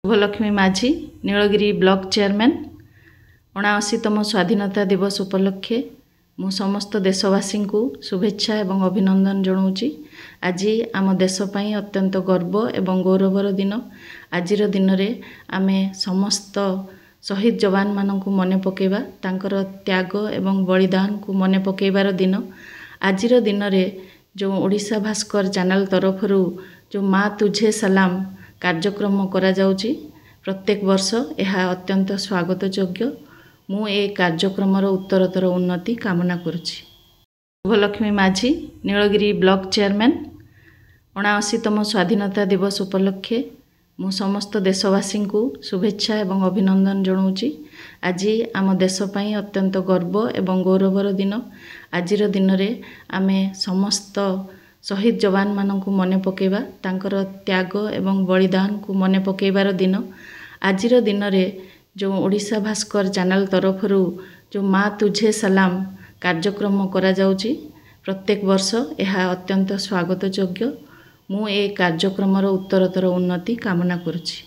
शुभलक्ष्मी माझी Nilgiri block chairman 79तम स्वाधीनता दिवस उपलक्षे मु समस्त देशवासी को शुभेच्छा एवं अभिनंदन जनाऊँगी। आज आम देश पई अत्यंत गर्व एवं गौरवर दिन। आजिर दिन रे आमे समस्त शहीद जवान मानक मने पकेबा, तांकर त्याग एवं बलिदान को मने पकेबार दिन। आजिर दिन रे जो ओडिशा भास्कर चैनल तरफ जो माँ तुझे सलाम कार्यक्रम करा जाउची, प्रत्येक वर्ष यह अत्यंत स्वागत योग्य। मु ए कार्यक्रम उत्तरोत्तर उन्नति कामना करुछि। शुभलक्ष्मी माझी नीलगिरी ब्लॉक चेयरमैन 79तम स्वाधीनता दिवस उपलक्षे मु समस्त देशवासी को शुभेच्छा एवं अभिनंदन जनाऊँगी। आज आम देश पई अत्यंत गर्व एवं गौरवर दिन। आजिर दिन रे आमे समस्त शहीद जवान मानक मने पकेबा, तांकर त्याग एवं बलिदान को मने पकेबार दिन। आजिर दिन रे जो ओडिशा भास्कर चैनल तरफ जो माँ तुझे सलाम कार्यक्रम करा जाउची, प्रत्येक वर्ष यह अत्यंत स्वागत योग्य। मु ए कार्यक्रम उत्तरोत्तर उन्नति कामना करुछि।